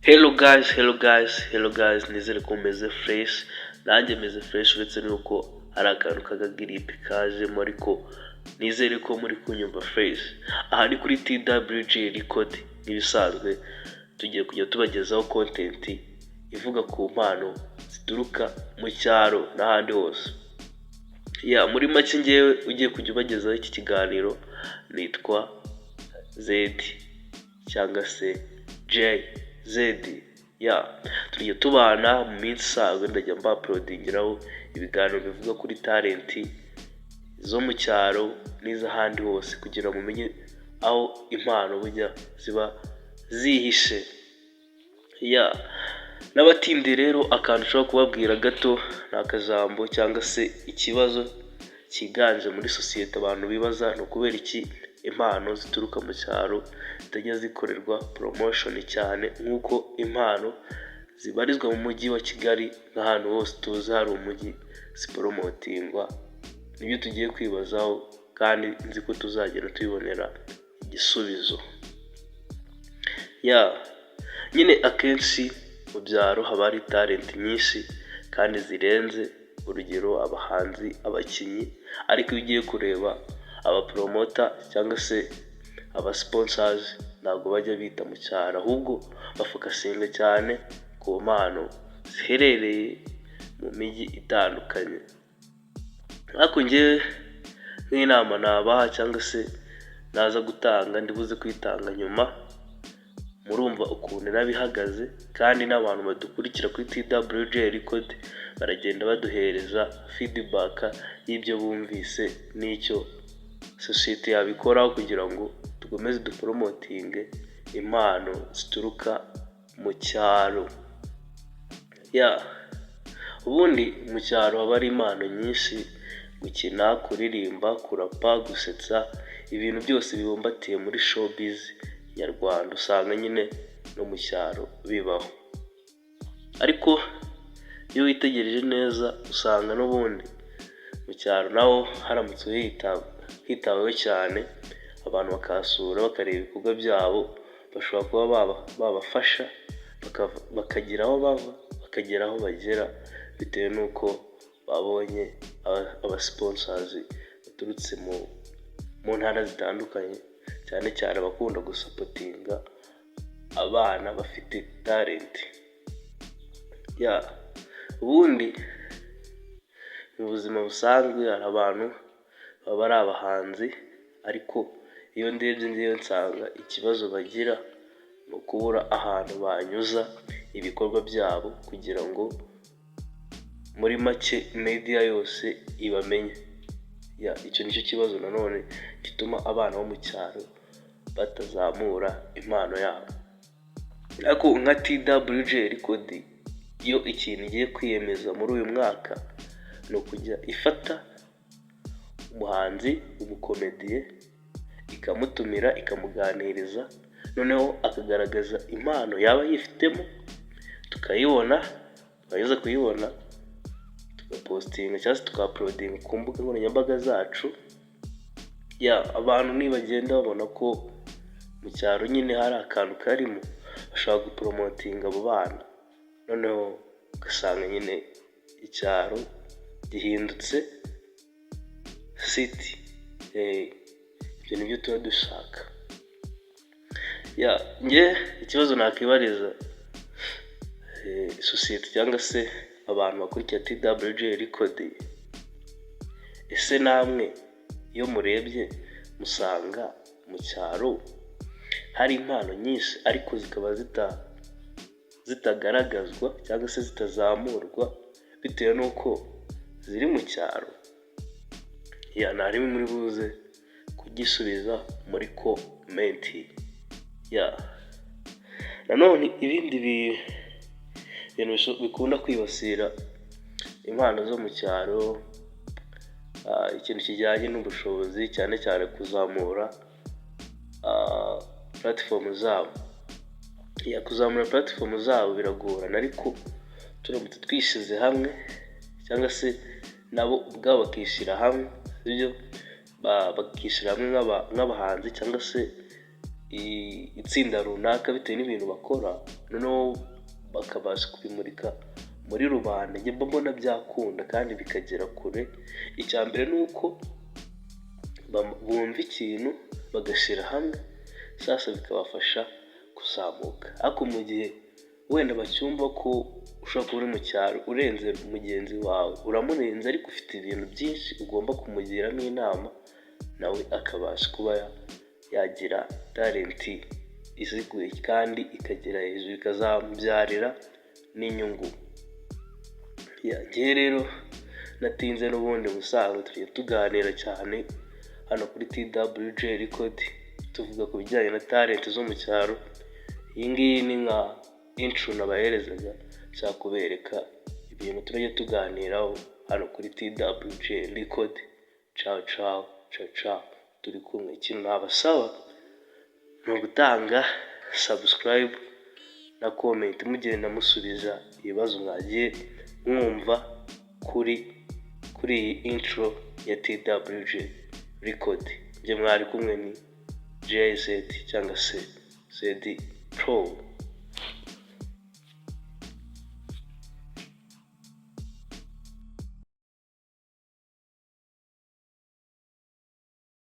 Hello guys, nizere ko meze fresh. Nanjye meze fresh uretse nuko hari akantu kagagiripe kajemo ariko nizere ko muri kunyumva fresh. Aha ni kuri T.W.J record ibisanzwe tugiye kujya tubagezaho content ivuga ku mpano zituruka mu cyaro n'ahandi hose. Muri make ngewe ugiye kujya ubagezaho iki kiganiro nitwa Z cyangwa se Z. Turiye tubana mu minsi isanzwe ndajya uploadingiraho ibiganiro bivuga kuri talent zo mu cyaro n'izahandi hose kugira mumenye aho impano bujya ziba zihishe. N'abatindi rero akantu ushobora kubabwira gato nakajambo cyangwa se ikibazo kiganje muri societe abantu bibaza no kubera iki impano zituruka mu cyaro zitajya zikorerwa promotion cyane nkuko impano zibarizwa mu mujyi wa Kigali n'ahantu hose tuzi hari umujyi zipromotingwa. Nibyo tugiye kwibazaho kandi nzi ko tuzagera tubibonera igisubizo. Nyine akenshi mu byaro haba hari talent nyinshi kandi zirenze, urugero abahanzi, abakinyi, ariko iyo ugiye kureba aba promoter cyangwa se aba sponsors ntabwo bajya bita mu cyaro, ahubwo bafokasinga cyane ku mpano ziherereye mu mijyi itandukanye. Ariko ngewe nk'inama nabaha cyangwa se naza gutanga ndibuze kwitanga nyuma, murumva ukuntu nabihagaze kandi n'abantu badukurikira kuri T.W.J record baragenda baduhereza feedback y'ibyo bumvise n'icyo societe yabikoraho kugira ngo tugomeze dupromotinge impano zituruka mu cyaro. Ubundi mu cyaro haba hari impano nyinshi: gukina, kuririmba, kurapa, gusetsa, ibintu byose bibumbatiye muri showbiz nyarwanda usanga nyine no mu cyaro bibaho. Ariko iyo witegereje neza usanga n'ubundi mu cyaro naho haramutse hitaweho cyane, abantu bakasura bakareba ibikorwa byabo, bashobora kuba babafasha bakagira aho bava bakagera aho bagera bitewe n'uko babonye aba sponsors baturutse mu ntara zitandukanye, cyane cyane abakunda gusapotinga abana bafite talent. Ubundi mu buzima busanzwe hari abantu baba ari abahanzi, ariko iyo ndebye ngewe nsanga ikibazo bagira ni ukubura ahantu banyuza ibikorwa byabo kugira ngo muri make media yose ibamenye. Icyo nicyo kibazo nanone gituma abana bo mu cyaro batazamura impano yabo. Ariko nka T.W.J record iyo ikintu igiye kwiyemeza muri uyu mwaka ni ukujya ifata umuhanzi, umukomediye, ikamutumira, ikamuganiriza, noneho akagaragaza impano yaba yifitemo, tukayibona, twageza kuyibona tugapostinga cyangwa se tukauploadinga ku mbuga nkoranyambaga zacu. Abantu nibagenda babona ko mu cyaro nyine hari akantu karimo, bashobora gupromotinga abo bana, noneho ugasanga nyine icyaro gihindutse city. Ibyo nibyo tuba dushaka. Ikibazo nakwibariza societe cyangwa se abantu bakurikira T.W.J record, ese namwe iyo murebye musanga mu cyaro hari impano nyinshi ariko zikaba zitagaragazwa cyangwa se zitazamurwa bitewe n'uko ziri mu cyaro? Ntarimo muri buze kugisubiza muri comment. Nanone ibindi bintu bikunda kwibasira impano zo mu cyaro, ikintu kijyanye n'ubushobozi, cyane cyane kuzamura platform zabo. Kuzamura platform zabo biragorana, ariko turamutse twishyize hamwe cyangwa se nabo ubwabo bakishyira hamwe, bakishyira hamwe nk'abahanzi cyangwa se itsinda runaka bitewe n'ibintu bakora, noneho bakabasha kubimurika muri rubanda. Njye mbona byakunda kandi bikagera kure. Icya mbere ni uko bumva ikintu bagashyira hamwe, sasa bikabafasha kuzamuka. Ariko mu gihe wenda bacyumva ko ushobora kuba uri mu cyaro urenze mugenzi wawe, uramurenze ariko ufite ibintu byinshi ugomba kumugiramo inama, nawe akabasha kuba yagira talenti iziguye kandi ikagera hejuru, ikazamubyarira n'inyungu. Njye rero natinze n'ubundi busanzwe tujye tuganira cyane hano kuri T.W.J record, tuvuga ku bijyanye na talenti zo mu cyaro. Iyi ngiyi ni nka intro nabaherezaga, nshaka kubereka ibintu turajya tuganiraho hano kuri T.W.J record. Ciao ciao ciao ciao, turi kumwe. Ikintu nabasaba ni ugutanga subscribe na comment, mugenda musubiza ibibazo mwagiye mwumva kuri iyi intro ya T.W.J record. Njye mwari kumwe ni JZ cyangwa se ZD Pro.